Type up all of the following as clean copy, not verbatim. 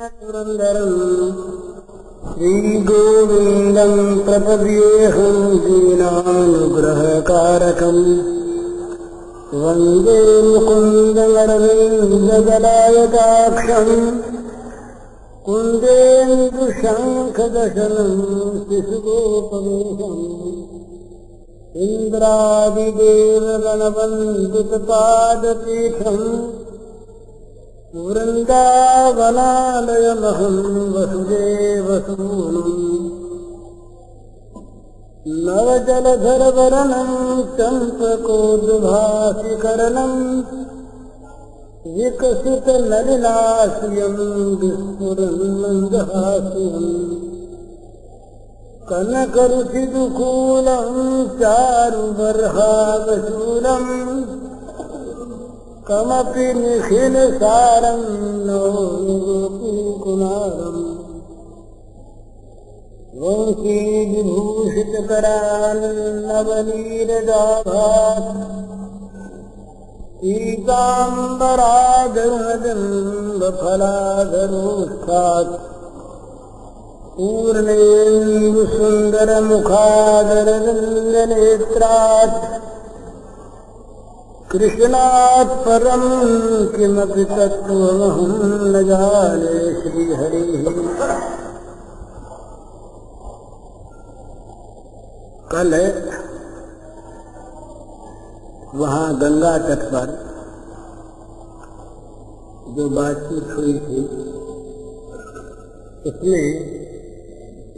पुरंदरं श्रीगोविन्दं प्रपद्येऽहं दीनानुग्रहकारकम् वन्दे मुकुन्दमरविन्ददलायताक्षम् कुन्देन्दुशङ्खदशनं शिशुगोपवेशम् इन्द्रादिदेवगणवन्दितपादपीठम् वृन्दावनालयमहं वसुदेवसूनुम् नवजलधरवरणं चम्पकोद्भासिकरणं विकसितनलिनास्यं विस्फुरन्मन्दहास्यम् कनकरुचिदुकूलं चारुबर्हावशूलम् कमपि निखिलसारं नौमि गोपीकुमारम् वंशीविभूषितकरान्नवनीरदाभात् पीताम्बराजमजम्बफलाधरोष्ठात् पूर्णेन्दुसुन्दरमुखादरविन्दनेत्रात् कृष्णात् परं किमपि तत्त्वमहं न जाने श्रीहरिः। कल वहाँ गंगा तट पर जो बातचीत हुई थी उसमें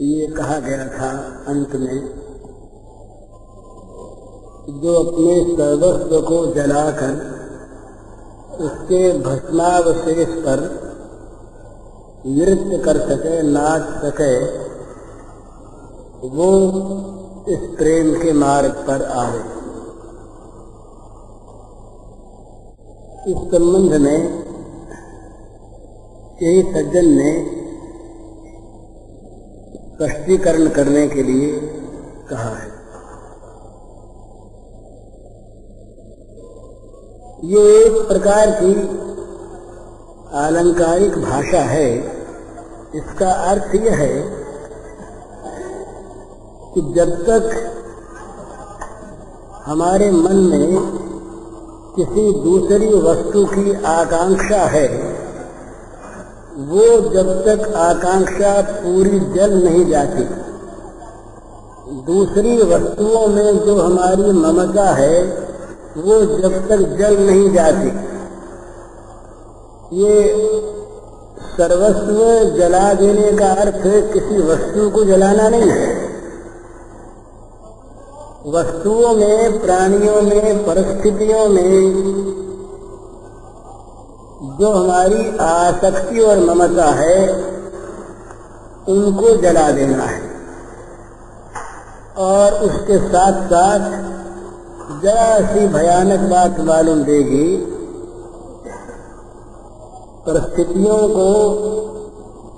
ये कहा गया था अंत में, जो अपने सर्वस्व को जलाकर उसके भस्मावशेष पर नृत्य कर सके, नाच सके, वो इस प्रेम के मार्ग पर आवे। इस संबंध में यही सज्जन ने स्पष्टीकरण करने के लिए कहा है। ये एक प्रकार की आलंकारिक भाषा है। इसका अर्थ यह है कि जब तक हमारे मन में किसी दूसरी वस्तु की आकांक्षा है, वो जब तक आकांक्षा पूरी जल नहीं जाती, दूसरी वस्तुओं में जो हमारी ममता है वो जब तक जल नहीं जाती, ये सर्वस्व जला देने का अर्थ किसी वस्तु को जलाना नहीं है। वस्तुओं में, प्राणियों में, परिस्थितियों में जो हमारी आसक्ति और ममता है उनको जला देना है। और उसके साथ साथ जरा सी भयानक बात मालूम देगी, परिस्थितियों को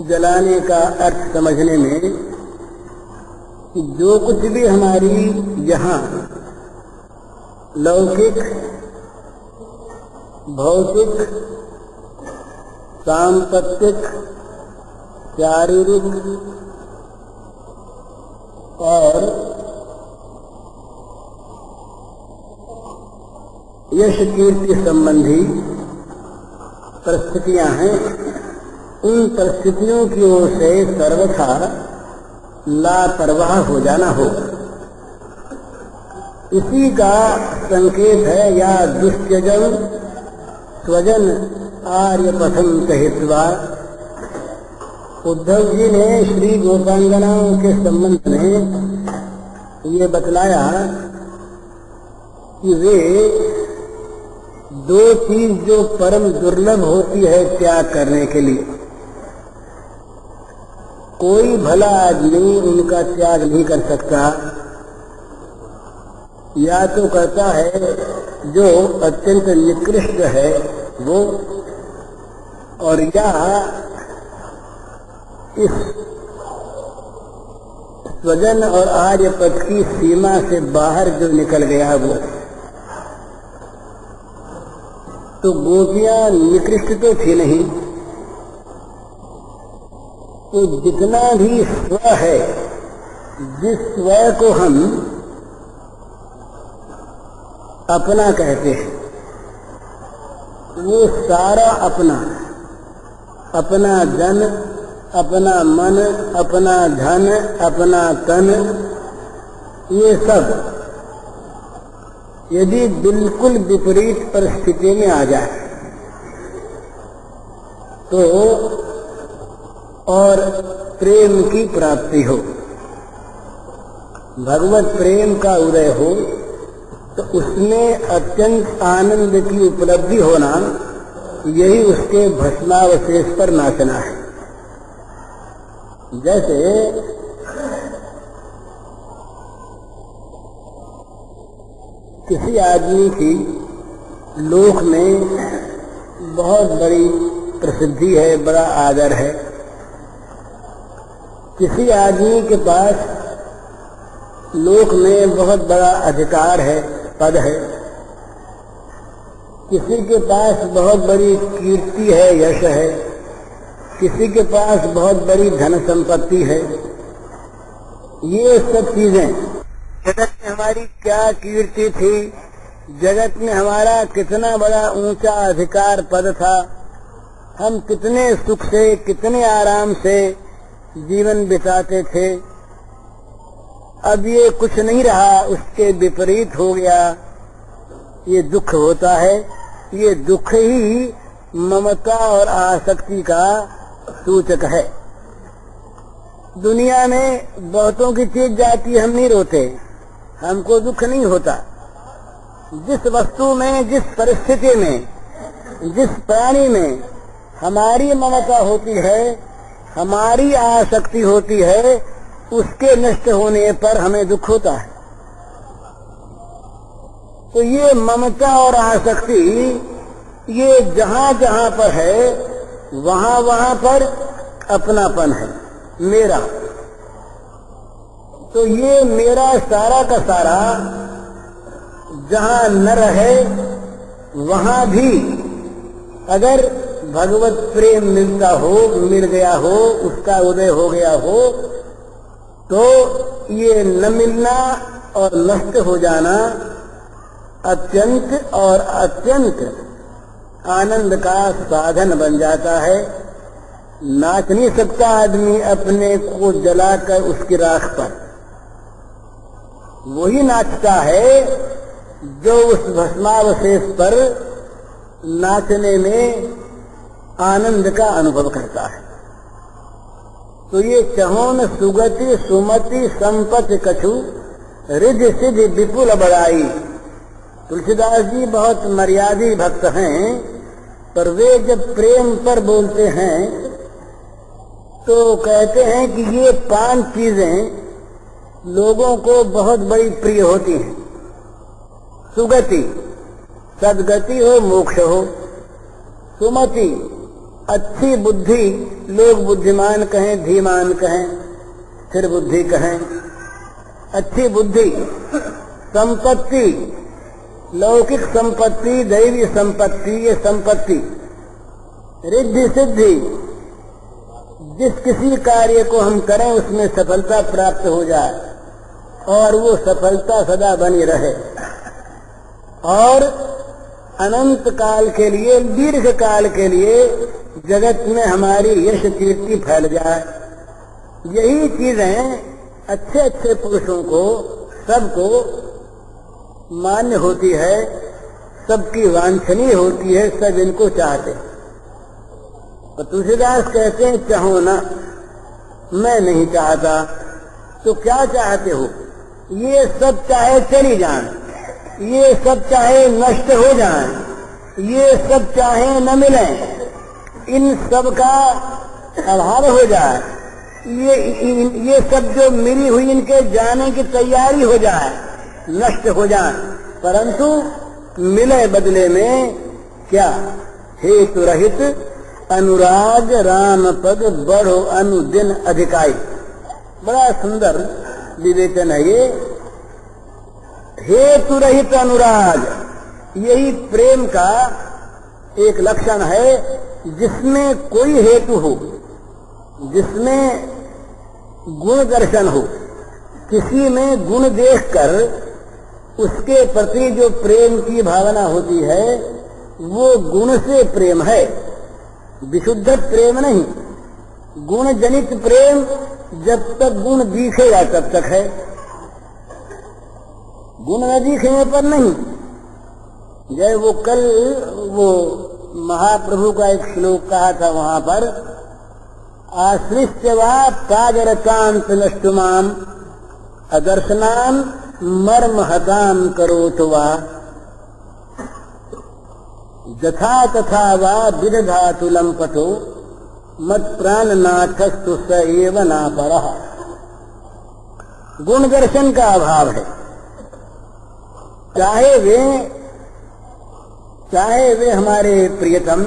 जलाने का अर्थ समझने में कि जो कुछ भी हमारी यहाँ लौकिक, भौतिक, सांपत्तिक, शारीरिक और यश कीर्ति संबंधी परिस्थितियां हैं, उन परिस्थितियों की ओर से सर्वथा लापरवाह हो जाना हो, इसी का संकेत है। या दुष्यजन स्वजन आर्यपथम कहित्वा। उद्धव जी ने श्री गोपांगनाओं के संबंध में ये बतलाया कि वे दो चीज जो परम दुर्लभ होती है त्याग करने के लिए, कोई भला आदमी उनका त्याग नहीं कर सकता। या तो करता है जो अत्यंत निकृष्ट है वो, और या इस स्वजन और आर्यपद की सीमा से बाहर जो निकल गया वो। तो गोपियां निकृष्ट तो थी नहीं, तो जितना भी स्व है, जिस स्व को हम अपना कहते हैं, वो सारा अपना, अपना जन, अपना मन, अपना धन, अपना तन, ये सब यदि बिल्कुल विपरीत परिस्थिति में आ जाए तो और प्रेम की प्राप्ति हो, भगवत प्रेम का उदय हो, तो उसमें अत्यंत आनंद की उपलब्धि होना, यही उसके भस्मावशेष पर नाचना है। जैसे किसी आदमी की लोक में बहुत बड़ी प्रसिद्धि है, बड़ा आदर है, किसी आदमी के पास लोक में बहुत बड़ा अधिकार है, पद है, किसी के पास बहुत बड़ी कीर्ति है, यश है, किसी के पास बहुत बड़ी धन संपत्ति है। ये सब चीजें, जगत में हमारी क्या कीर्ति थी, जगत में हमारा कितना बड़ा ऊंचा अधिकार पद था, हम कितने सुख से, कितने आराम से जीवन बिताते थे, अब ये कुछ नहीं रहा, उसके विपरीत हो गया, ये दुख होता है। ये दुख ही ममता और आसक्ति का सूचक है। दुनिया में बहुतों की चीज जाती, हम नहीं रोते, हमको दुख नहीं होता। जिस वस्तु में, जिस परिस्थिति में, जिस प्राणी में हमारी ममता होती है, हमारी आसक्ति होती है, उसके नष्ट होने पर हमें दुख होता है। तो ये ममता और आसक्ति, ये जहां जहां पर है, वहां वहां पर अपनापन है, मेरा। तो ये मेरा सारा का सारा जहां न रहे, वहां भी अगर भगवत प्रेम मिलता हो, मिल गया हो, उसका उदय हो गया हो, तो ये न मिलना और नष्ट हो जाना अत्यंत और अत्यंत आनंद का साधन बन जाता है। नाच नहीं सकता आदमी अपने को जलाकर उसकी राख पर, वही नाचता है जो उस भस्मावशेष पर नाचने में आनंद का अनुभव करता है। तो ये चहोन सुगति सुमति संपत्ति कछु रिद्धि सिद्धि विपुल बड़ाई। तुलसीदास जी बहुत मर्यादी भक्त हैं, पर वे जब प्रेम पर बोलते हैं तो कहते हैं कि ये 5 चीजें लोगों को बहुत बड़ी प्रिय होती हैं। सुगति, सद्गति हो, मोक्ष हो। सुमति, अच्छी बुद्धि, लोग बुद्धिमान कहें, धीमान कहें, स्थिर बुद्धि कहें, अच्छी बुद्धि। संपत्ति, लौकिक संपत्ति, दैवी संपत्ति, ये संपत्ति। रिद्धि सिद्धि, जिस किसी कार्य को हम करें उसमें सफलता प्राप्त हो जाए और वो सफलता सदा बनी रहे, और अनंत काल के लिए, दीर्घ काल के लिए जगत में हमारी यश कीर्ति फैल जाए। यही चीजें अच्छे अच्छे पुरुषों को, सबको मान्य होती है, सबकी वांछनीय होती है, सब इनको चाहते। तो तुलसीदास कहते हैं चाहो ना, मैं नहीं चाहता। तो क्या चाहते हो? ये सब चाहे चली जाए, ये सब चाहे नष्ट हो जाए, ये सब चाहे न मिले, इन सब का अभाव हो जाए, ये सब जो मिली हुई इनके जाने की तैयारी हो जाए, नष्ट हो जाए, परंतु मिले बदले में क्या? हेतु रहित अनुराग राम पद बढ़ो अनुदिन अधिकाई। बड़ा सुंदर विवेचन है ये। हेतु रहित अनुराग, यही प्रेम का एक लक्षण है, जिसमें कोई हेतु हो, जिसमें गुण दर्शन हो, किसी में गुण देखकर उसके प्रति जो प्रेम की भावना होती है वो गुण से प्रेम है, विशुद्ध प्रेम नहीं। गुण जनित प्रेम जब तक गुण दिखेगा तब तक है, गुण न दिखने पर नहीं। जय वो कल वो महाप्रभु का एक श्लोक कहा था वहां पर, आश्रिष्य वा काजरकांत नष्टुमाम अदर्शनाम मर्म हताम करोत वा यथा तथा वा विदधातु लंपटो मत प्राण नाथस्तु स एव ना परः। गुण दर्शन का अभाव है। चाहे वे हमारे प्रियतम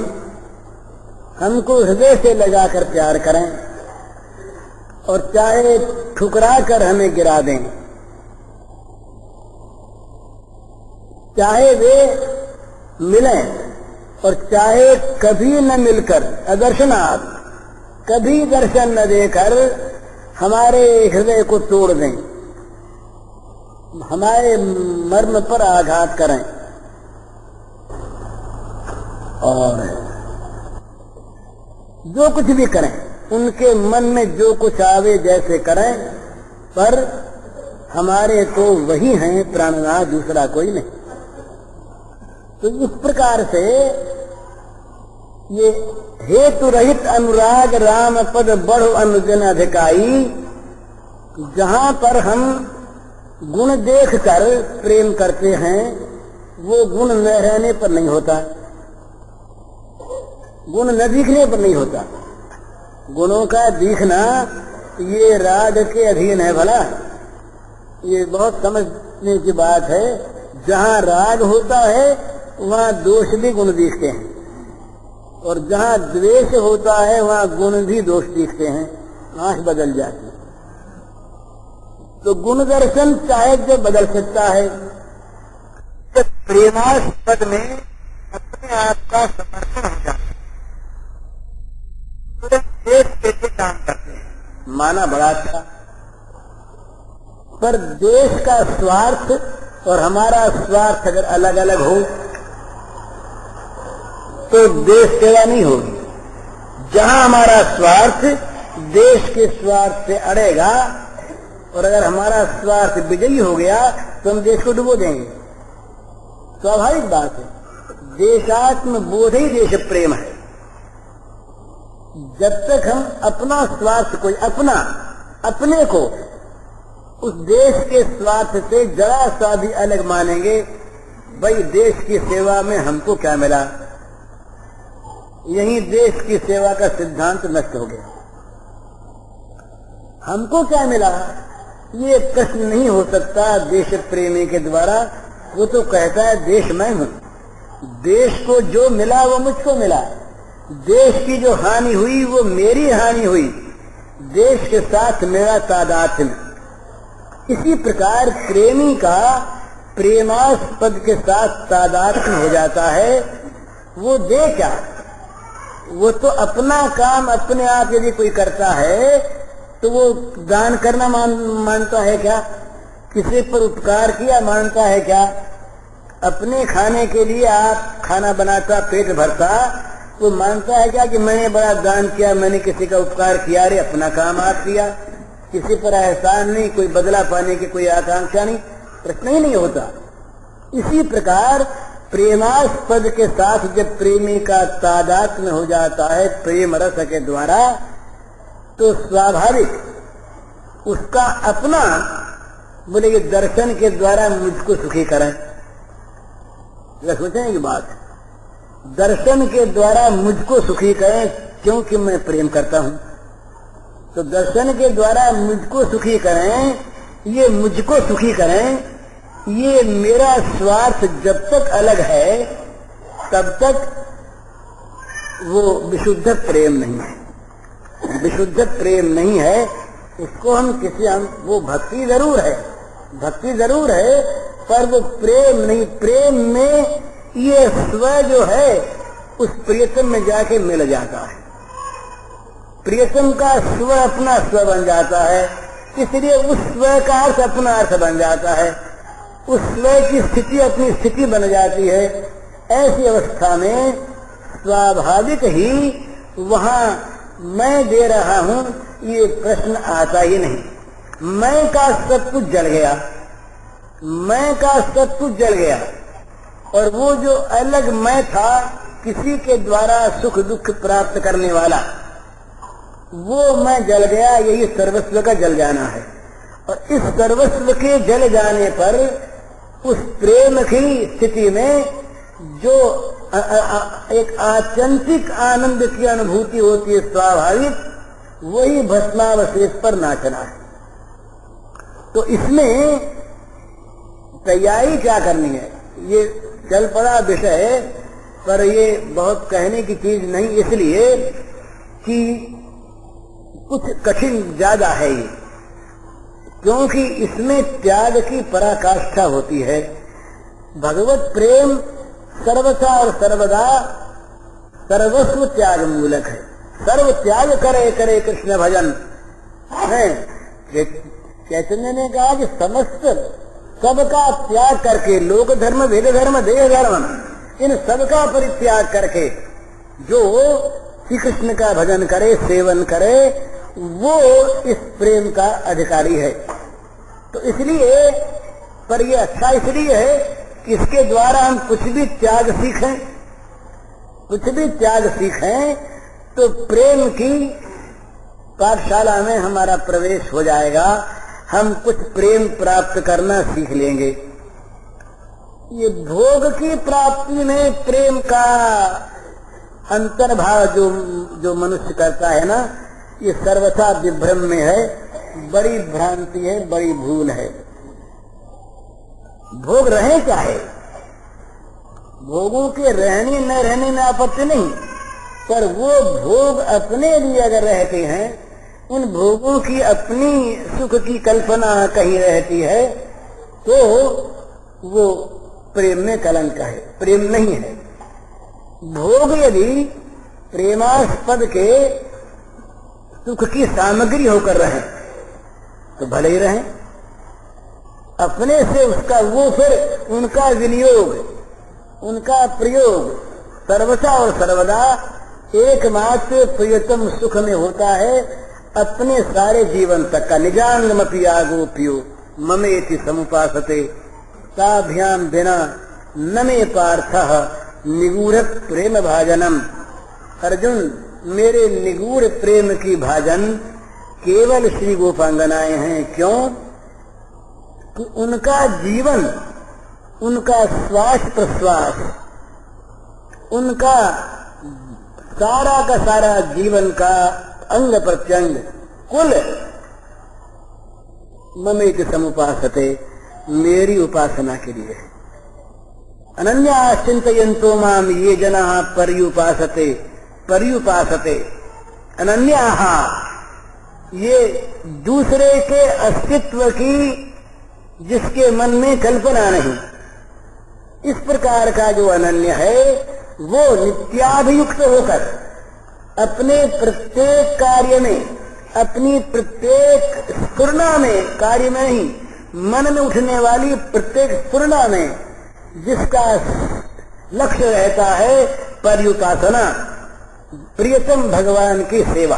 हमको हृदय से लगाकर प्यार करें और चाहे ठुकरा कर हमें गिरा दें, चाहे वे मिलें और चाहे कभी न मिलकर अदर्शनाथ, कभी दर्शन न देकर हमारे हृदय को तोड़ दें, हमारे मर्म पर आघात करें और जो कुछ भी करें, उनके मन में जो कुछ आवे जैसे करें, पर हमारे तो वही हैं प्राणनाथ, दूसरा कोई नहीं। तो इस प्रकार से ये हेतु रहित अनुराग राम पद बढ़ अनुजन अधिकाई, जहां पर हम गुण देखकर प्रेम करते हैं वो गुण न रहने पर नहीं होता, गुण न दिखने पर नहीं होता। गुणों का दिखना ये राग के अधीन है। भला ये बहुत समझने की बात है। जहां राग होता है वहां दोष भी गुण दिखते हैं, और जहां द्वेष होता है वहां गुण भी दोष दिखते हैं, आंख बदल जाती है। तो गुण दर्शन चाहे जो बदल सकता है, तो प्रेमास्पद में अपने आप का समर्पण हो जाता है, देश कैसे काम करते हैं। माना बड़ा अच्छा, पर देश का स्वार्थ और हमारा स्वार्थ अगर अलग अलग हो तो देश सेवा नहीं होगी। जहां हमारा स्वार्थ देश के स्वार्थ से अड़ेगा और अगर हमारा स्वार्थ विजयी हो गया तो हम देश को डुबो देंगे। स्वाभाविक बात है। देशात्म बोध ही देश प्रेम है। जब तक हम अपना स्वार्थ कोई अपने को उस देश के स्वार्थ से जरा सा भी अलग मानेंगे, भाई देश की सेवा में हमको क्या मिला, यही देश की सेवा का सिद्धांत नष्ट हो गया। हमको क्या मिला ये प्रश्न नहीं हो सकता देश प्रेमी के द्वारा। वो तो कहता है देश मैं हूं, देश को जो मिला वो मुझको मिला, देश की जो हानि हुई वो मेरी हानि हुई, देश के साथ मेरा तादात्म्य। इसी प्रकार प्रेमी का प्रेमास्पद के साथ तादात्म्य हो जाता है। वो दे क्या, वो तो अपना काम अपने आप यदि कोई करता है तो वो दान करना मानता है क्या, किसी पर उपकार किया मानता है क्या। अपने खाने के लिए आप खाना बनाता, पेट भरता, वो मानता है क्या कि मैंने बड़ा दान किया, मैंने किसी का उपकार किया। रे अपना काम आप किया, किसी पर एहसान नहीं, कोई बदला पाने की कोई आकांक्षा नहीं, प्रश्न ही नहीं होता। इसी प्रकार प्रेमास्पद के साथ जब प्रेमी का तादात्म्य हो जाता है प्रेम रस के द्वारा, तो स्वाभाविक उसका अपना बोले ये दर्शन के द्वारा मुझको सुखी करें। सोचने की बात है, दर्शन के द्वारा मुझको सुखी करें क्योंकि मैं प्रेम करता हूं। तो दर्शन के द्वारा मुझको सुखी करें, ये मुझको सुखी करें, ये मेरा स्वार्थ जब तक अलग है तब तक वो विशुद्ध प्रेम नहीं है। विशुद्ध प्रेम नहीं है, उसको हम वो भक्ति जरूर है, भक्ति जरूर है, पर वो प्रेम नहीं। प्रेम में ये स्व जो है उस प्रियतम में जाके मिल जाता है। प्रियतम का स्व अपना स्व बन जाता है, इसलिए उस स्व का अर्थ अपना अर्थ बन जाता है, उस स्व की स्थिति अपनी स्थिति बन जाती है। ऐसी अवस्था में स्वाभाविक ही वहां मैं दे रहा हूं ये प्रश्न आता ही नहीं। मैं का सब कुछ जल गया, मैं का सब कुछ जल गया, और वो जो अलग मैं था किसी के द्वारा सुख दुख प्राप्त करने वाला, वो मैं जल गया। यही सर्वस्व का जल जाना है। और इस सर्वस्व के जल जाने पर उस प्रेम की स्थिति में जो एक आत्यंतिक आनंद की अनुभूति होती है स्वाभाविक, वही भस्मावशेष पर नाचना है। तो इसमें तैयारी क्या करनी है, ये चल पड़ा विषय, पर ये बहुत कहने की चीज नहीं, इसलिए कि कुछ कठिन ज्यादा है ये, क्योंकि इसमें त्याग की पराकाष्ठा होती है। भगवत प्रेम सर्वथा और सर्वदा सर्वस्व त्याग मूलक है। सर्व त्याग करे करे कृष्ण भजन है। चैतन्य ने कहा कि समस्त सबका त्याग करके, लोक धर्म वेद धर्म देह धर्म, इन सबका परित्याग करके जो श्री कृष्ण का भजन करे, सेवन करे, वो इस प्रेम का अधिकारी है। तो इसलिए, पर ये अच्छा इसलिए है कि इसके द्वारा हम कुछ भी त्याग सीखें, कुछ भी त्याग सीखें तो प्रेम की पाठशाला में हमारा प्रवेश हो जाएगा। हम कुछ प्रेम प्राप्त करना सीख लेंगे। ये भोग की प्राप्ति में प्रेम का अंतर्भाव जो मनुष्य करता है ना, ये सर्वथा विभ्रम में है, बड़ी भ्रांति है, बड़ी भूल है। भोग रहे चाहे, भोगों के रहने न रहने में आपत्ति नहीं, पर वो भोग अपने लिए अगर रहते हैं, उन भोगों की अपनी सुख की कल्पना कहीं रहती है, तो वो प्रेम में कलंक है, प्रेम नहीं है। भोग यदि प्रेमास्पद के सुख की सामग्री होकर रहे तो भले ही रहे, अपने से उसका वो फिर उनका विनियोग, उनका प्रयोग सर्वथा और सर्वदा एकमात्र प्रियतम सुख में होता है, अपने सारे जीवन तक का। निजांगमपि आगोप्यो ममेति समुपासते ताभ्याम बिना न मे पार्थः निगूढ़ प्रेम भाजनम। अर्जुन, मेरे निगूढ़ प्रेम की भाजन केवल श्री गोपांगनाएं हैं। क्यों? कि उनका जीवन, उनका श्वास प्रश्वास, उनका सारा का सारा जीवन का अंग प्रत्यंग कुल ममेति समुपासते, मेरी उपासना के लिए। अनन्या चिंतयन्तो माम ये जनाः पर्युपासते पर्युपासते। अनन्याः, ये दूसरे के अस्तित्व की जिसके मन में कल्पना नहीं, इस प्रकार का जो अनन्य है, वो नित्याभियुक्त होकर अपने प्रत्येक कार्य में, अपनी प्रत्येक स्फुरना में, कार्य में नहीं, मन में उठने वाली प्रत्येक स्फुरना में जिसका लक्ष्य रहता है पर्युपासना, प्रियतम भगवान की सेवा,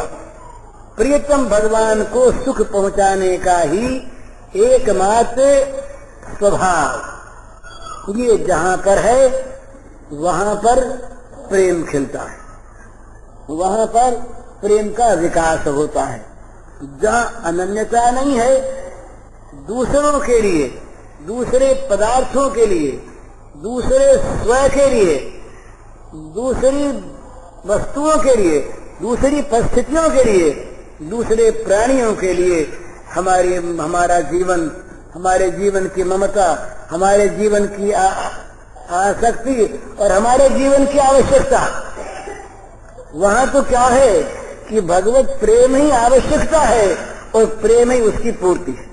प्रियतम भगवान को सुख पहुंचाने का ही एकमात्र स्वभाव। ये जहां पर है वहां पर प्रेम खिलता है, वहां पर प्रेम का विकास होता है। जहां अनन्यता नहीं है, दूसरों के लिए, दूसरे पदार्थों के लिए, दूसरे स्व के लिए, दूसरी वस्तुओं के लिए, दूसरी परिस्थितियों के लिए, दूसरे प्राणियों के लिए हमारा जीवन, हमारे जीवन की ममता, हमारे जीवन की आसक्ति और हमारे जीवन की आवश्यकता, वहां तो क्या है कि भगवत प्रेम ही आवश्यकता है और प्रेम ही उसकी पूर्ति है।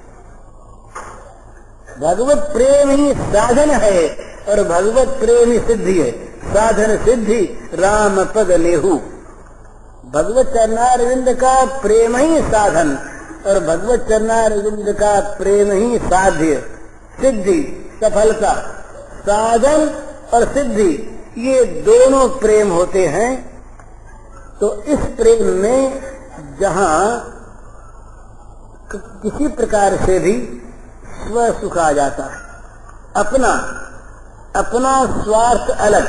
भगवत प्रेम ही साधन है और भगवत प्रेम ही सिद्धि है। साधन सिद्धि राम पद लेहु। भगवत चरणारविंद का प्रेम ही साधन और भगवत चरणारविंद का प्रेम ही साध्य, सिद्धि, सफलता। साधन और सिद्धि ये दोनों प्रेम होते हैं। तो इस प्रेम में जहां किसी प्रकार से भी स्व सुख आ जाता है, अपना स्वार्थ अलग,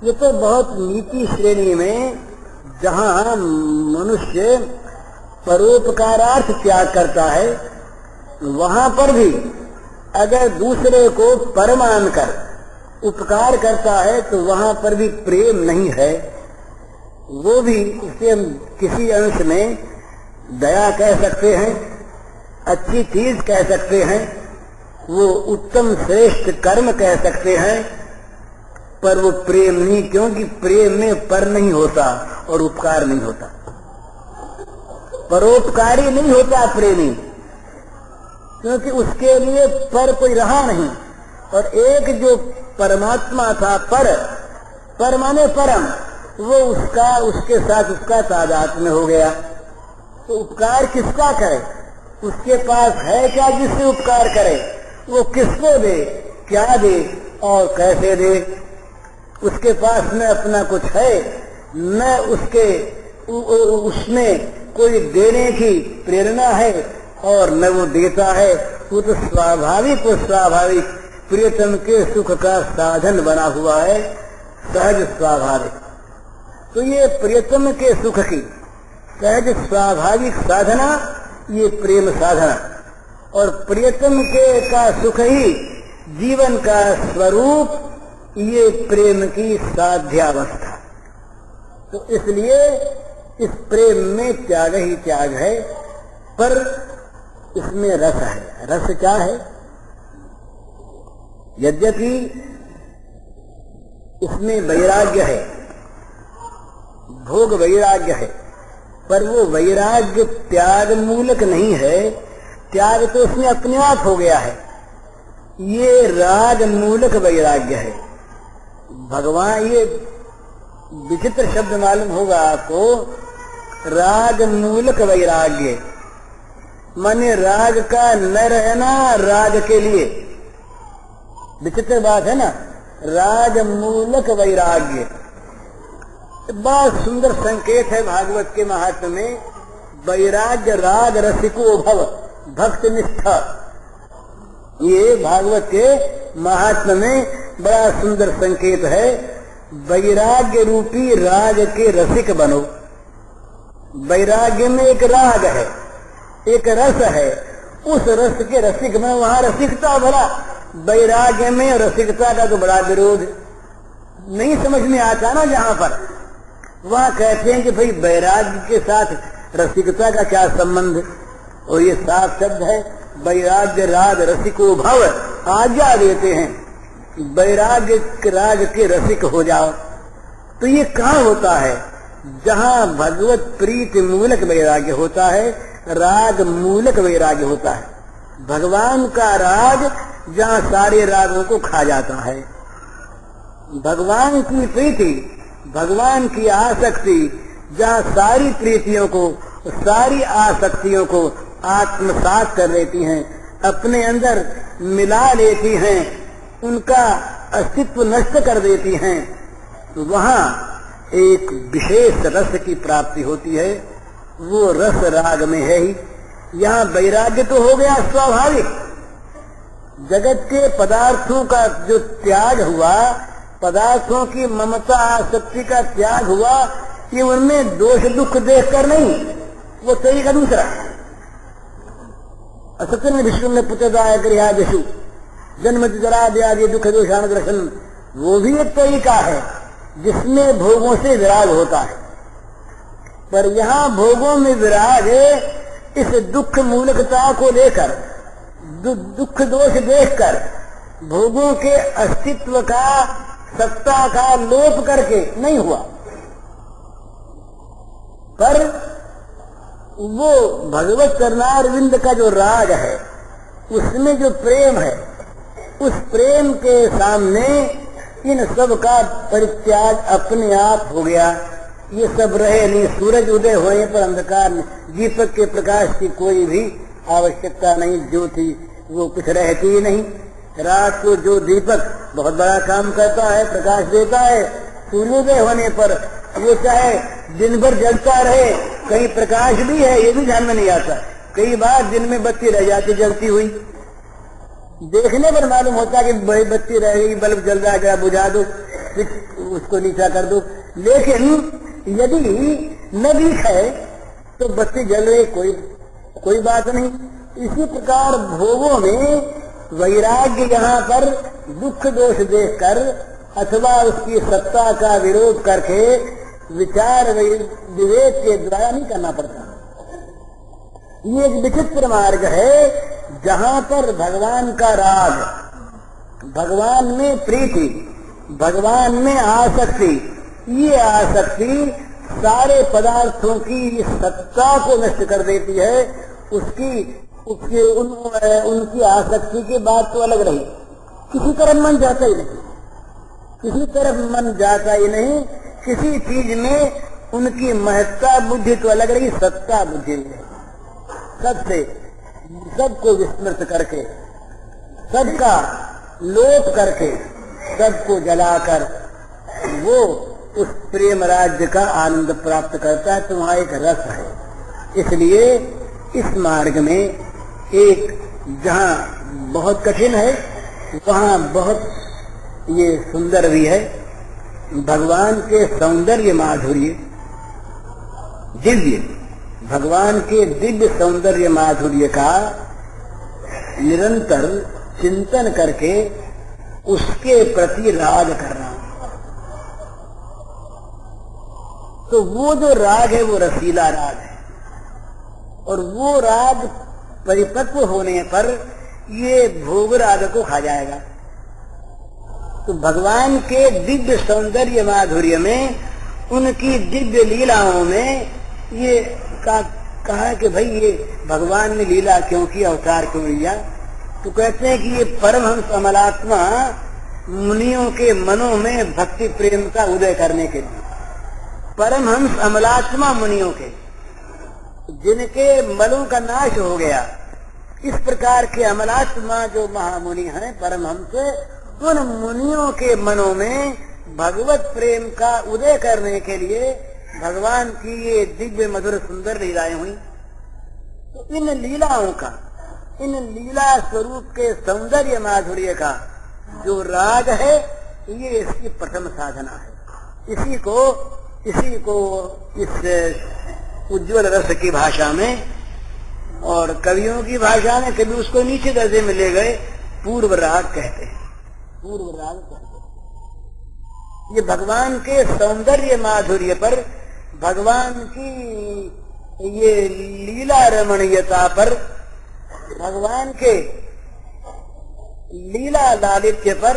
ये तो बहुत नीची श्रेणी में जहां मनुष्य परोपकारार्थ त्याग करता है, वहां पर भी अगर दूसरे को पर मानकर उपकार करता है तो वहां पर भी प्रेम नहीं है। वो भी उसे हम किसी अंश में दया कह सकते हैं, अच्छी चीज कह सकते हैं, वो उत्तम श्रेष्ठ कर्म कह सकते हैं, पर वो प्रेम नहीं, क्योंकि प्रेम में पर नहीं होता और उपकार नहीं होता, परोपकारी नहीं होता प्रेमी, क्योंकि उसके लिए पर कोई रहा नहीं। और एक जो परमात्मा था, पर माने परम, वो उसके साथ उसका तादात्म्य हो गया। तो उपकार किसका करे? उसके पास है क्या जिससे उपकार करे? वो किसको दे, क्या दे और कैसे दे? उसके पास न अपना कुछ है, न उसमें कोई देने की प्रेरणा है और न वो देता है। वो तो स्वाभाविक प्रियतम के सुख का साधन बना हुआ है, सहज स्वाभाविक। तो ये प्रियतम के सुख की सहज स्वाभाविक साधना, ये प्रेम साधना, और प्रियतम के का सुख ही जीवन का स्वरूप, ये प्रेम की साध्यावस्था। तो इसलिए इस प्रेम में त्याग ही त्याग है, पर इसमें रस है। रस क्या है? यद्यपि इसमें वैराग्य है, भोग वैराग्य है, पर वो वैराग्य त्याग मूलक नहीं है। त्याग तो उसमें अपने आप हो गया है। ये राग मूलक वैराग्य है। भगवान, ये विचित्र शब्द मालूम होगा आपको, राग मूलक वैराग्य माने राग का न रहना राग के लिए। विचित्र बात है ना, राग मूलक वैराग्य बहुत सुंदर संकेत है भागवत के महात्म्य में। वैराग्य राग रसिको भव भक्त निष्ठा, ये भागवत के महात्म्य में बड़ा सुंदर संकेत है। वैराग्य रूपी राग के रसिक बनो। वैराग्य में एक राग है, एक रस है, उस रस के रसिक में, वहां रसिकता भला, वैराग्य में रसिकता का तो बड़ा विरोध नहीं समझ में आता ना। जहां पर वहां कहते हैं कि भाई वैराग्य के साथ रसिकता का क्या संबंध, और ये साफ शब्द है, वैराग्य राग रसिको भव, आज्ञा देते हैं वैराग्य राग के रसिक हो जाओ। तो ये कहाँ होता है? जहां भगवत प्रीति मूलक वैराग्य होता है, राग मूलक वैराग्य होता है। भगवान का राग जहां सारे रागों को खा जाता है, भगवान की प्रीति, भगवान की आसक्ति जहां सारी प्रीतियों को, सारी आसक्तियों को आत्मसात कर लेती हैं, अपने अंदर मिला लेती हैं, उनका अस्तित्व नष्ट कर देती हैं, तो वहां एक विशेष रस की प्राप्ति होती है। वो रस राग में है ही। यहाँ वैराग्य तो हो गया स्वाभाविक, जगत के पदार्थों का जो त्याग हुआ, पदार्थों की ममता आसक्ति का त्याग हुआ, ये उनमें दोष दुख देखकर नहीं, वो तरीका दूसरा। असत्यन विष्णु ने पुत्रदाय गृहादिषु जन्म जरा व्याधि दुख दोषान दर्शन, वो भी एक तरीका है जिसमें भोगों से विराग होता है। पर यहाँ भोगों में विराग इस दुख मूलकता को लेकर, दुख दोष देखकर, भोगों के अस्तित्व का, सत्ता का लोप करके नहीं हुआ, पर वो भगवत चरणारविंद का जो राग है, उसमें जो प्रेम है, उस प्रेम के सामने इन सब का परित्याग अपने आप हो गया। ये सब रहे नहीं। सूरज उदय होने पर अंधकार नहीं, दीपक के प्रकाश की कोई भी आवश्यकता नहीं, ज्योति वो कुछ रहती ही नहीं। रात को जो दीपक बहुत बड़ा काम करता है, प्रकाश देता है, सूर्योदय होने पर वो चाहे दिन भर जलता रहे, कहीं प्रकाश भी है ये भी ध्यान में नहीं आता। कई बार दिन में बत्ती रह जाती जलती हुई, देखने पर मालूम होता कि बड़ी बत्ती रह गई, बल्ब जल रहा है, बुझा दो, उसको नीचा कर दो। लेकिन यदि न भी है तो बत्ती जल रही, कोई बात नहीं। इसी प्रकार भोगों में वैराग्य यहाँ पर दुख दोष देखकर अथवा उसकी सत्ता का विरोध करके विचार विवेक के द्वारा नहीं करना पड़ता। ये एक विचित्र मार्ग है जहाँ पर भगवान का राग, भगवान में प्रीति, भगवान में आसक्ति, ये आसक्ति सारे पदार्थों की सत्ता को नष्ट कर देती है। उनकी आसक्ति की बात तो अलग रही, किसी तरफ मन जाता ही नहीं, किसी तरफ मन जाता ही नहीं। किसी चीज में उनकी महत्ता बुद्धि तो अलग रही, सत्ता बुद्धि में सबसे सबको विस्मृत करके, सबका लोप करके, सबको जलाकर वो उस प्रेम राज्य का आनंद प्राप्त करता है। तो वहाँ एक रस है। इसलिए इस मार्ग में एक जहाँ बहुत कठिन है वहाँ बहुत ये सुंदर भी है। भगवान के सौंदर्य माधुर्य, दिव्य भगवान के दिव्य सौंदर्य माधुर्य का निरंतर चिंतन करके उसके प्रति राग करना। तो वो जो राग है वो रसीला राग है, और वो राग परिपक्व होने पर ये भोग राग को खा जाएगा। तो भगवान के दिव्य सौंदर्य माधुर्य में, उनकी दिव्य लीलाओं में ये कहा कि भाई ये भगवान ने लीला क्यों की, अवतार क्यों लिया। तो कहते हैं कि ये परमहंस अमलात्मा मुनियों के मनों में भक्ति प्रेम का उदय करने के लिए, परमहंस अमलात्मा मुनियों के, जिनके मलों का नाश हो गया, इस प्रकार के अमलात्मा जो महामुनि हैं परमहंस, उन मुनियों के मनों में भगवत प्रेम का उदय करने के लिए भगवान की ये दिव्य मधुर सुंदर लीलाएं हुई। तो इन लीलाओं का, इन लीला स्वरूप के सौंदर्य माधुर्य का जो राग है, ये इसकी प्रथम साधना है। इसी को इस उज्ज्वल रस की भाषा में और कवियों की भाषा में कभी उसको नीचे दर्जे में ले गए, पूर्व राग कहते हैं। पूर्व राग कहते हैं। ये भगवान के सौंदर्य माधुर्य पर, भगवान की ये लीला रमणीयता पर, भगवान के लीला लालित्य पर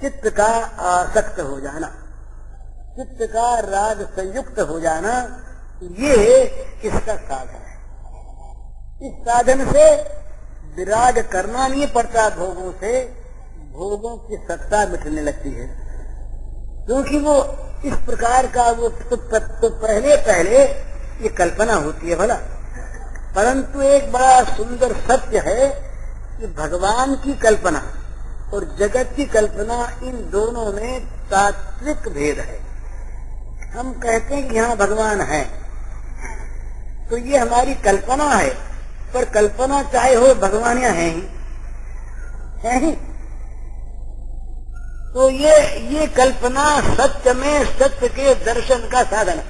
चित्त का आसक्त हो जाना, चित्त का राग संयुक्त हो जाना, ये इसका साधन है। इस साधन से विराग करना नहीं पड़ता भोगों से, भोगों की सत्ता मिटने लगती है। क्योंकि वो इस प्रकार का वो तो पहले ये कल्पना होती है भला, परंतु एक बड़ा सुंदर सत्य है कि भगवान की कल्पना और जगत की कल्पना, इन दोनों में तात्विक भेद है। हम कहते हैं कि यहाँ भगवान है, तो ये हमारी कल्पना है, पर कल्पना चाहे हो भगवान यहाँ है ही। तो ये कल्पना सत्य में सत्य के दर्शन का साधन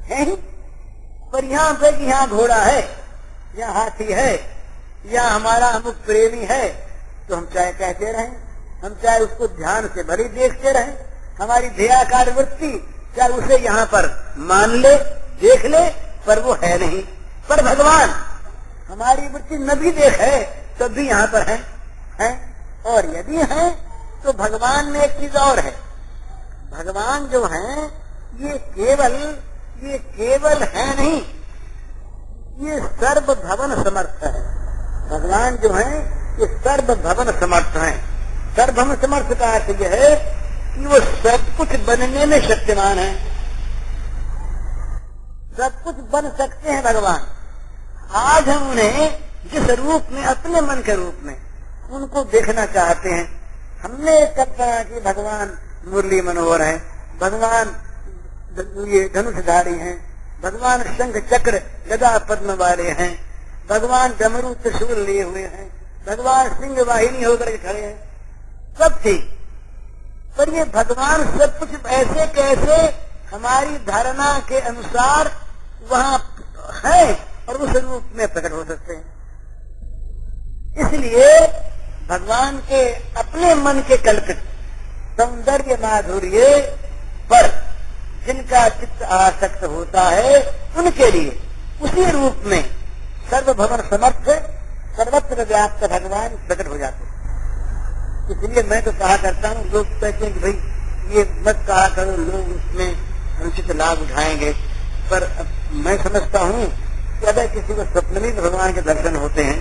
है ही। पर यहाँ पे कि यहाँ घोड़ा है, यहाँ हाथी है, या हमारा अमुक प्रेमी है, तो हम चाहे कहते रहें, हम चाहे उसको ध्यान से भली देखते रहें, हमारी ध्येयाकार वृत्ति चाहे उसे यहाँ पर मान ले, देख ले, पर वो है नहीं। पर भगवान हमारी वृत्ति न भी देखे तब भी यहाँ पर है। और यदि है तो भगवान में एक चीज और है, भगवान जो है ये केवल है नहीं, ये सर्व भवन समर्थ है। भगवान जो है ये सर्व भवन समर्थ है। सर्वभवन समर्थ का अर्थ यह है कि वो सब कुछ बनने में शक्तिमान है, सब कुछ बन सकते हैं भगवान। आज हम उन्हें जिस रूप में, अपने मन के रूप में उनको देखना चाहते हैं। हमने कल्पना की भगवान मुरली मनोहर है, भगवान ये धनुषधारी हैं, भगवान शंख चक्र गदा पद्म वाले हैं, भगवान डमरू त्रिशूल लिए हुए हैं, भगवान सिंह वाहिनी होकर खड़े हैं, सब ठीक। पर ये भगवान सब कुछ ऐसे कैसे हमारी धारणा के अनुसार वहाँ है और उस रूप में प्रकट हो सकते हैं। इसलिए भगवान के अपने मन के कल्पित सौंदर्य माधुर्य पर जिनका चित्त आसक्त होता है, उनके लिए उसी रूप में सर्वभवन समर्थ सर्वत्र व्याप्त भगवान प्रकट हो जाते हैं। इसलिए मैं तो कहा करता हूँ, लोग कहते हैं कि भाई ये मत कहा करो, लोग उसमें अनुचित लाभ उठाएंगे। पर मैं समझता हूँ कि अगर किसी को स्वप्न में भगवान के दर्शन होते हैं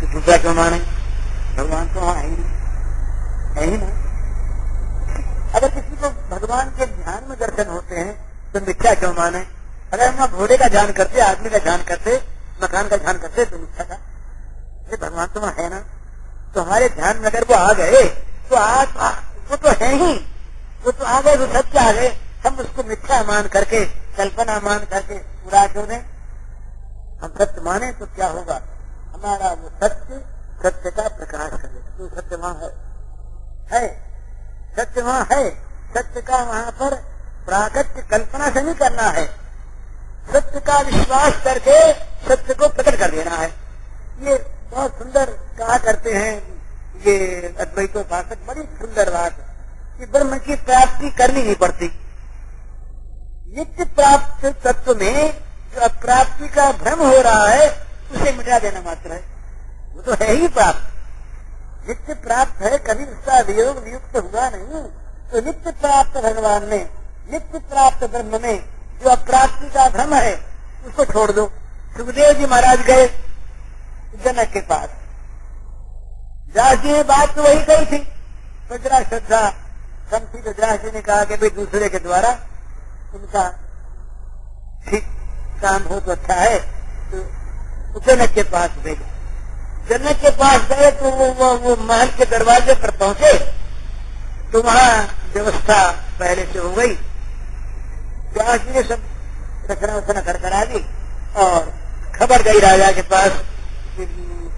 तो दूसरा क्यों माने? भगवान तो वहाँ है ही ना। अगर किसी को भगवान के ध्यान में दर्शन होते हैं तो मिथ्या क्यों माने? अगर हम घोड़े का ध्यान करते, आदमी का ध्यान करते, मकान का ध्यान करते तो मिथ्या था। अरे भगवान तो वहाँ है ना। तो हमारे ध्यान में अगर वो आ गए तो आज वो तो है ही, वो तो आ गए, वो सत्य आ गए। हम उसको मिथ्या मान करके, कल्पना मान करके पूरा क्यों दें? हम सत्य माने तो क्या होगा? हमारा वो सत्य, सत्य का प्रकाश करेगा। तो सत्य वहाँ है, सत्य वहाँ है। सत्य का वहाँ पर प्राकट्य कल्पना से नहीं करना है, सत्य का विश्वास करके सत्य को प्रकट कर देना है। ये बहुत सुंदर कहा करते हैं ये अद्वैतोपासक, बड़ी सुंदर बात कि ब्रह्म की प्राप्ति करनी नहीं पड़ती। नित्य प्राप्त तत्व में जो अप्राप्ति का भ्रम हो रहा है उसे मिटा देना मात्र है, वो तो है ही प्राप्त। नित्य प्राप्त है, कभी उसका वियोग वियुक्त हुआ नहीं। तो नित्य प्राप्त भगवान में, नित्य प्राप्त ब्रह्म में जो अप्राप्ति का भ्रम है उसको छोड़ दो। सुखदेव जी महाराज गए जनक के पास, व्यास जी ने बात तो वही कही थी, तो जरा श्रद्धा कम थी तो व्यास जी ने कहा कि भाई दूसरे के द्वारा उनका ठीक काम हो तो अच्छा है। तो जनक के पास भेजे। जनक के पास गए तो वो महल के दरवाजे पर पहुंचे तो वहाँ व्यवस्था पहले से हो गई। व्यास जी ने सब रचना वचना कर करा दी और खबर गई राजा के पास,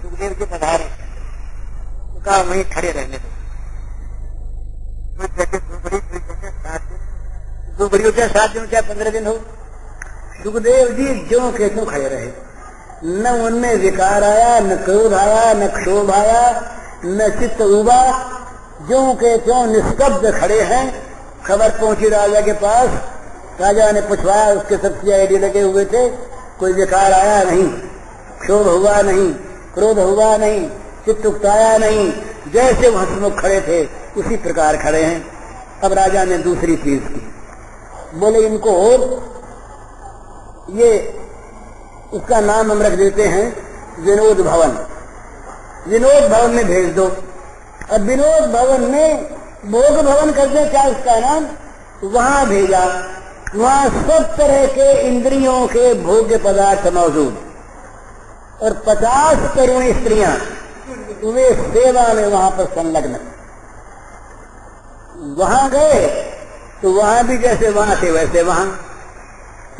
सुखदेव जी पधारे। तो कहा वहीं खड़े रहने दो। दो बड़ी हो चाहे 7 दिन चाहे 15 दिन हो, सुखदेव जी ज्यों के त्यों खड़े रहे। न उनमें विकार आया, न क्रोध आया, न क्षोभ आया, न चित्त उबा, ज्यों के त्यों निस्तब्ध खड़े हैं। खबर पहुंची राजा के पास, राजा ने पूछवाया, उसके सब CID लगे हुए थे, कोई विकार आया नहीं, क्षोभ हुआ नहीं, क्रोध हुआ नहीं, चित्त उकताया नहीं, जैसे वो हंसमुख खड़े थे उसी प्रकार खड़े हैं। अब राजा ने दूसरी चीज की, बोले इनको ये उसका नाम हम रख देते हैं विनोद भवन, विनोद भवन में भेज दो। अब विनोद भवन में भोग भवन कर दे, क्या उसका नाम, वहां भेजा। वहां सब तरह के इंद्रियों के भोग्य पदार्थ मौजूद और 50 तरुणी स्त्रियां वे सेवा में वहां पर संलग्न। वहां गए तो वहां भी जैसे वहां थे वैसे वहां,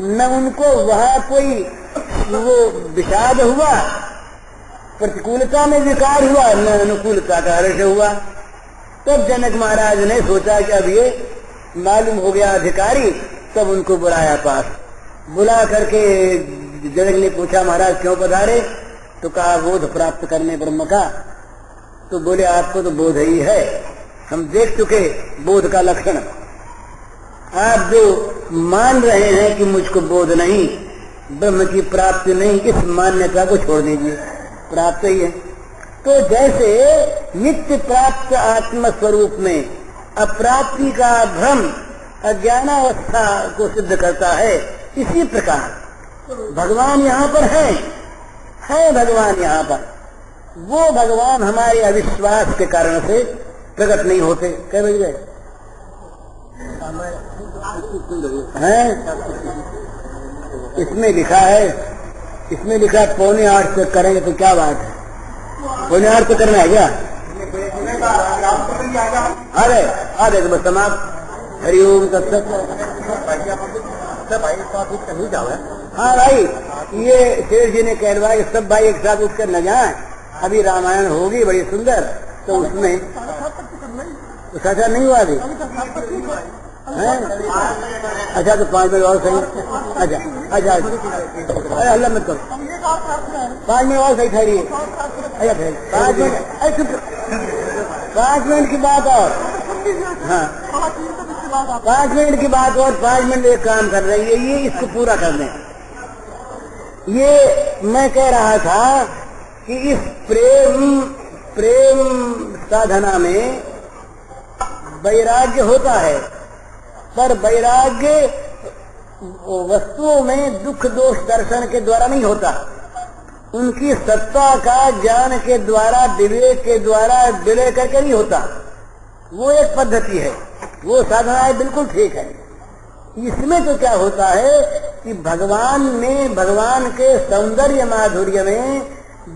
न उनको वहां कोई वो विषाद हुआ, प्रतिकूलता में विकार हुआ, न अनुकूलता का हर्ष हुआ। तब जनक महाराज ने सोचा कि अब ये मालूम हो गया अधिकारी, तब उनको बुलाया पास। बुला करके जनक ने पूछा महाराज क्यों पधारे? तो कहा बोध प्राप्त करने ब्रह्म का। तो बोले आपको तो बोध ही है, हम देख चुके बोध का लक्षण। आप जो मान रहे हैं कि मुझको बोध नहीं, ब्रह्म की प्राप्ति नहीं, इस मान्यता को छोड़ दीजिए, प्राप्त ही है। तो जैसे नित्य प्राप्त आत्म स्वरूप में अप्राप्ति का भ्रम अज्ञानावस्था को सिद्ध करता है, इसी प्रकार भगवान यहाँ पर है भगवान यहाँ पर। वो भगवान हमारे अविश्वास के कारण से प्रकट नहीं होते। कह बज गए हैं? इसमें लिखा है, पौने 8 तक करेंगे तो क्या बात है? पौने 8 तक करना है क्या? अरे अरे तो बस समाप्त। हरिओम तत्सत। हाँ भाई, ये शेर जी ने कहलवाया कि सब भाई एक साथ उठकर न जाएं, अभी रामायण होगी बड़ी सुंदर, तो उसमें कुछ अच्छा नहीं हुआ अभी है? अच्छा तो 5 मिनट और सही। अच्छा अच्छा, अरे अल्लाह मत करो, 5 मिनट और सही ठहरिए। अच्छा ठहरिए 5 मिनट, 5 मिनट की बात और। हाँ 5 मिनट की बात और 5 मिनट एक काम कर रही है, ये इसको पूरा कर दें। ये मैं कह रहा था कि इस प्रेम साधना में वैराग्य होता है, पर वैराग्य वस्तुओं में दुख दोष दर्शन के द्वारा नहीं होता, उनकी सत्ता का ज्ञान के द्वारा, विवेक के द्वारा विलय करके नहीं होता। वो एक पद्धति है, वो साधना बिल्कुल ठीक है। इसमें तो क्या होता है कि भगवान के सौंदर्य माधुर्य में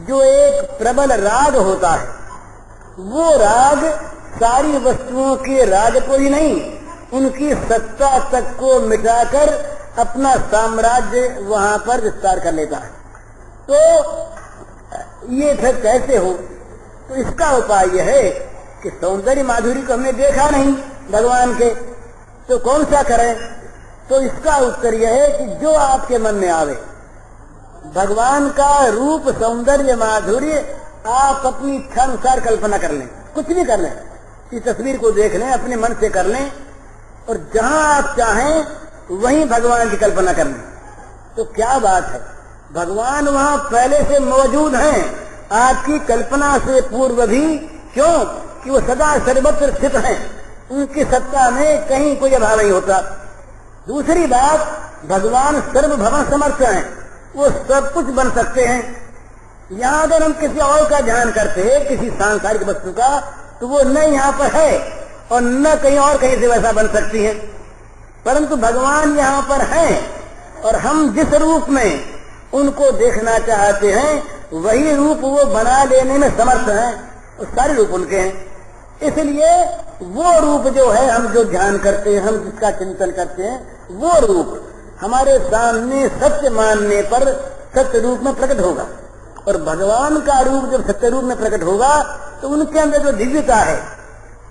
जो एक प्रबल राग होता है, वो राग सारी वस्तुओं के राग को ही नहीं, उनकी सत्ता तक को मिटाकर अपना साम्राज्य वहां पर विस्तार कर लेता है। तो ये फिर कैसे हो? तो इसका उपाय यह है कि सौंदर्य माधुरी को हमने देखा नहीं भगवान के, तो कौन सा करें? तो इसका उत्तर यह है कि जो आपके मन में आवे, भगवान का रूप सौंदर्य माधुर्य आप अपनी इच्छा अनुसार कल्पना कर लें, कुछ भी कर लें, इस तस्वीर को देख लें, अपने मन से कर लें, और जहां आप चाहें वहीं भगवान की कल्पना कर लें। तो क्या बात है, भगवान वहां पहले से मौजूद हैं, आपकी कल्पना से पूर्व भी। क्यों? कि वो सदा सर्वत्र स्थित हैं, उनकी सत्ता में कहीं कोई अभाव नहीं होता। दूसरी बात, भगवान सर्वभवन समर्थ हैं, वो सब कुछ बन सकते हैं। यहाँ अगर हम किसी और का ध्यान करते हैं, किसी सांसारिक वस्तु का, तो वो न यहाँ पर है और न कहीं और कहीं से वैसा बन सकती है, परंतु भगवान यहाँ पर हैं, और हम जिस रूप में उनको देखना चाहते हैं वही रूप वो बना लेने में समर्थ हैं, और सारे रूप उनके हैं। इसलिए वो रूप जो है, हम जो ध्यान करते हैं, हम जिसका चिंतन करते हैं, वो रूप हमारे सामने सत्य मानने पर सत्य रूप में प्रकट होगा। और भगवान का रूप जब सत्य रूप में प्रकट होगा तो उनके अंदर जो दिव्यता है,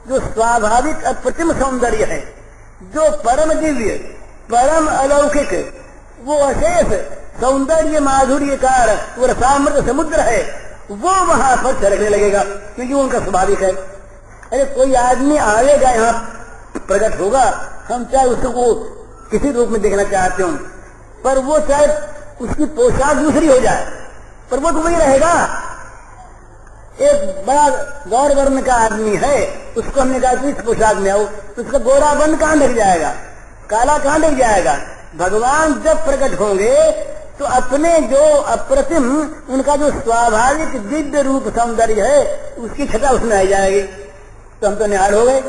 जो स्वाभाविक अप्रतिम सौंदर्य है, जो परम दिव्य, परम अलौकिक, वो अशेष सौंदर्य माधुर्य का वो रसामृत समुद्र है, वो वहां पर छलकने लगेगा, क्योंकि उनका स्वाभाविक है। अरे कोई आदमी आएगा यहाँ प्रकट होगा, हम चाहे उसको किसी रूप में देखना चाहते हो, पर वो चाहे उसकी पोशाक दूसरी हो जाए, पर वो तो वही रहेगा। एक बड़ा गौर वर्ण का आदमी है, उसको हमने कहा कि इस पोशाक में आओ, तो उसका गोरा बन कहां ढक जाएगा, काला कहां ढक जाएगा। भगवान जब प्रकट होंगे तो अपने जो अप्रतिम, उनका जो स्वाभाविक दिव्य रूप सौंदर्य है, उसकी छटा उसमें आ जाएगी। तो हम तो निहाल हो गए।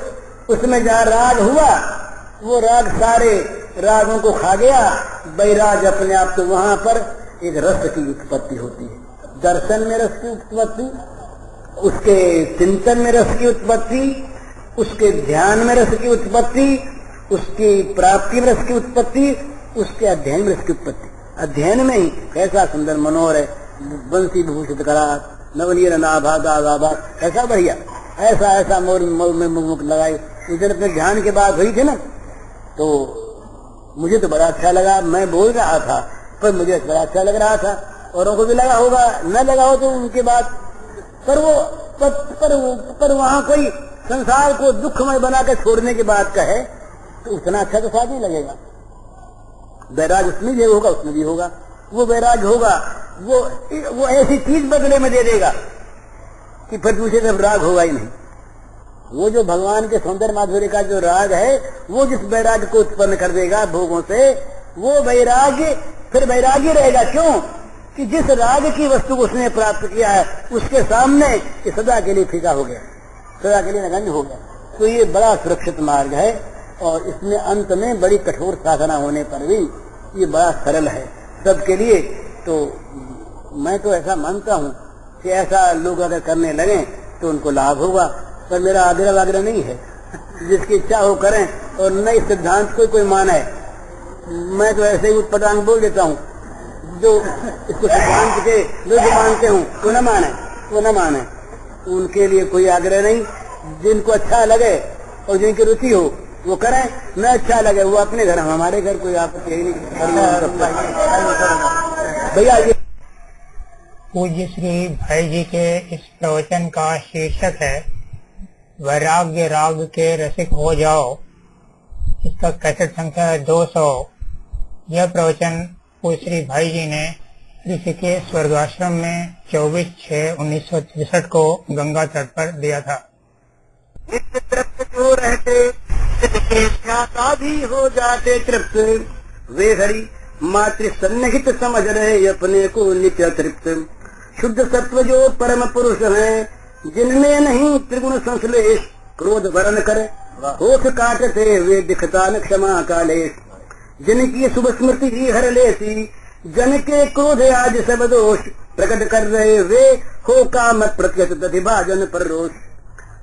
उसमें जहाँ राग हुआ, वो राग सारे रागों को खा गया, बैराग अपने आप। तो वहां पर एक रस की उत्पत्ति होती है, दर्शन में रस की उत्पत्ति, उसके चिंतन में रस की उत्पत्ति, उसके ध्यान में रस की उत्पत्ति, उसकी प्राप्ति में रस की उत्पत्ति, उसके अध्ययन में रस की उत्पत्ति। अध्ययन में ही कैसा सुंदर मनोहर है, बंसी भूषित करा नवनीर नाभा गाभा, कैसा बढ़िया, ऐसा ऐसा मोर में मुख लगाई। उस दिन अपने ध्यान की बात हुई थी ना, तो मुझे तो बड़ा अच्छा लगा, मैं बोल रहा था, पर मुझे बड़ा अच्छा लग रहा था, औरों को भी लगा होगा, न लगा हो तो उनकी बात। पर वहां कोई संसार को दुखमय बनाकर छोड़ने की बात कहे तो उतना अच्छा तो शायद नहीं लगेगा। वैराग उसमें भी होगा, उसमें भी होगा। वो वैराग होगा, वो ऐसी चीज बदले में दे देगा कि फिर दूसरे तरफ राग होगा ही नहीं। वो जो भगवान के सौंदर्य माधुर्य का जो राग है, वो जिस वैराग को उत्पन्न कर देगा भोगों से, वो वैराग्य फिर वैरागी रहेगा। क्यों? कि जिस राग की वस्तु को उसने प्राप्त किया है, उसके सामने ये सदा के लिए फीका हो गया, सदा के लिए नगण्य हो गया। तो ये बड़ा सुरक्षित मार्ग है। और इसमें अंत में बड़ी कठोर साधना होने पर भी ये बड़ा सरल है सबके लिए। तो मैं तो ऐसा मानता हूँ कि ऐसा लोग अगर करने लगे तो उनको लाभ होगा, पर मेरा आग्रह वाग्रह नहीं है। जिसकी इच्छा हो करें, और नई सिद्धांत कोई माने। मैं तो ऐसे ही उत्पटांग बोल देता हूँ, जो इसको सिद्धांत के लोग मानते हूँ वो न माने, उनके लिए कोई आग्रह नहीं। जिनको अच्छा लगे और जिनकी रुचि हो वो करें, न अच्छा लगे वो अपने घर, हमारे घर कोई आपत्ति ही नहीं। भैया पूज्य श्री भाई जी के इस प्रवचन का शीर्षक है वैराग्य राग के रसिक हो जाओ। इसका कैसेट संख्या है 200। यह प्रवचन पूज्य श्री भाई जी ने ऋषिकेश स्वर्गाश्रम में 24/6/1963 को गंगा तट पर दिया था। नित्य तृप्त जो रहते ख्याता भी हो जाते तृप्त, वे हरि मातृ सन्निहित समझ रहे अपने को नित्य तृप्त। शुद्ध सत्व जो परम पुरुष है, जिनमें नहीं त्रिगुण संश्लेष, क्रोध वरण करे होठ काटते वे दिखता न क्षमा कालेश। जिनकी शुभ स्मृति ही हर लेती, जन के क्रोध आज सब दोष, प्रकट कर रहे वे हो काम प्रत्यत प्रतिभाजन पर रोष।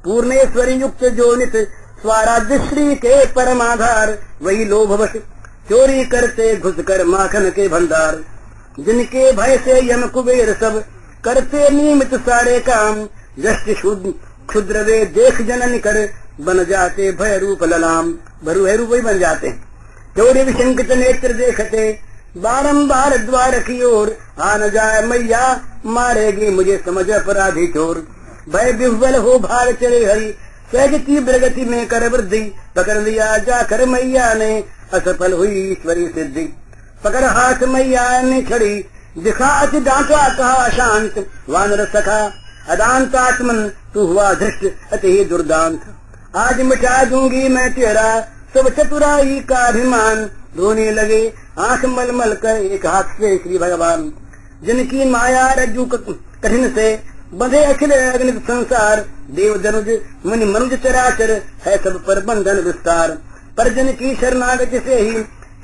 पूर्णेश्वरी युक्त जो नित स्वराज्य श्री के परमाधार, वही लोभवश चोरी करते घुस कर माखन के भंडार। जिनके भय से यम कुबेर सब करते नियमित सारे काम, यष्ट क्षुद्र वे देख जनन कर बन जाते भय रूप ललाम। भय रूप ही बन जाते। चोरी विशंकित नेत्र देखते बारंबार द्वार की ओर, आ न जाए मैया मारेगी मुझे समझ अपराधी चोर। भय विह्वल हो भार चले हरि, सहज की प्रगति में कर वृद्धि, पकड़ लिया जाकर मैया ने असफल हुई ईश्वरी सिद्धि। पकड़ हाथ मैया ने छड़ी, दिखा अति डांटा कहा शांत, वानर सखा अदांतात्मन तू हुआ धृष्ट अति ही दुर्दांत। आज मिटा दूंगी मैं तेरा सब चतुराई का अभिमान, रोने लगे आंख मलमल कर एक हाथ से श्री भगवान। जिनकी माया रज्जु कठिन से बंधे अखिल अग्नित संसार, देव दनुज मुनि मनुज चराचर है सब पर बंधन विस्तार। पर जिनकी शरणागति से ही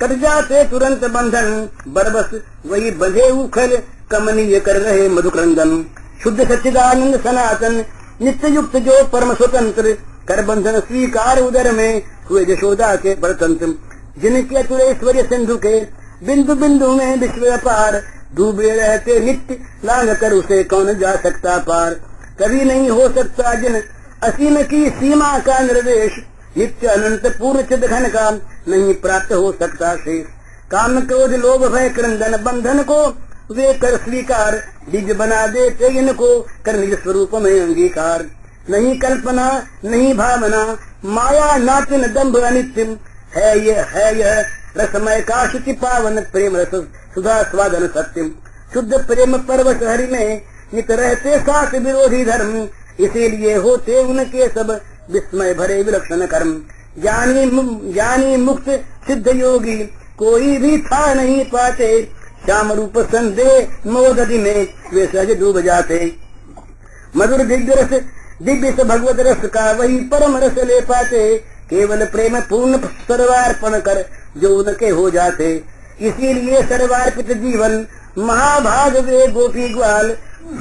कट जाते तुरंत बंधन, बरबस वही बंधे उखल कमनीय कर रहे मधुक्रंदन। शुद्ध सच्चिदानंद सनातन नित्य युक्त जो परम स्वतंत्र, कर बंधन स्वीकार उदर में हुए यशोदा के परतंत्र। जिनके अतुरेश्वर्य सिंधु के बिंदु बिंदु में विश्व अपार, डूबे रहते नित्य लांग कर उसे कौन जा सकता पार। कभी नहीं हो सकता जिन असीम की सीमा का निर्देश, नित्य अनंत पूर्ण चिद घन का नहीं प्राप्त हो सकता शेष। काम क्रोध लोभ भय क्रंदन बंधन को वे कर स्वीकार, दिव्य बना देते इनको कर निज स्वरूप में अंगीकार। नहीं कल्पना नहीं भावना माया नातिन दम्भ अनित्यम, है यह रसमय का शुचि पावन प्रेम रस सुधा स्वादन सत्यम। शुद्ध प्रेम परवश हरि में नित रहते साथ विरोधी धर्म, इसीलिए होते उनके सब विस्मय भरे विलक्षण कर्म। ज्ञानी मुक्त सिद्ध योगी कोई भी था नहीं पाते, श्याम रूप संदेह मोदधि में वे सहज डूब जाते। मधुर दिव्य से भगवत रस का वही परम रस ले पाते, केवल प्रेम पूर्ण सर्वार्पण कर जो उनके हो जाते। इसीलिए सर्वार्पित जीवन महाभाग वे गोपी ग्वाल,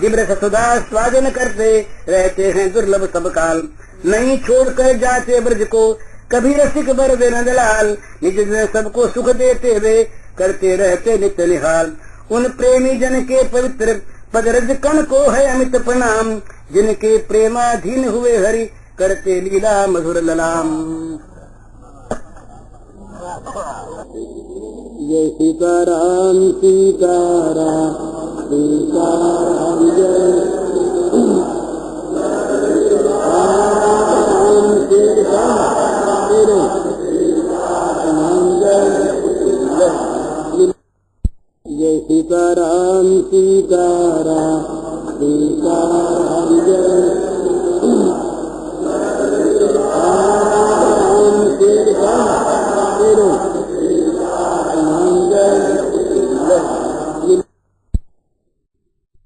दिव्य सुधा स्वादन करते रहते हैं दुर्लभ सब काल। नहीं छोड़कर जाते ब्रज को कभी रसिक बर वे नंदलाल, निज जन सबको सुख देते वे करते रहते नित्य निहाल। उन प्रेमी जन के पवित्र पदरज कण को है अमित प्रणाम, जिनके प्रेमाधीन हुए हरि करते लीला मधुर ललाम। जय सीताराम सीताराम सीताराम जय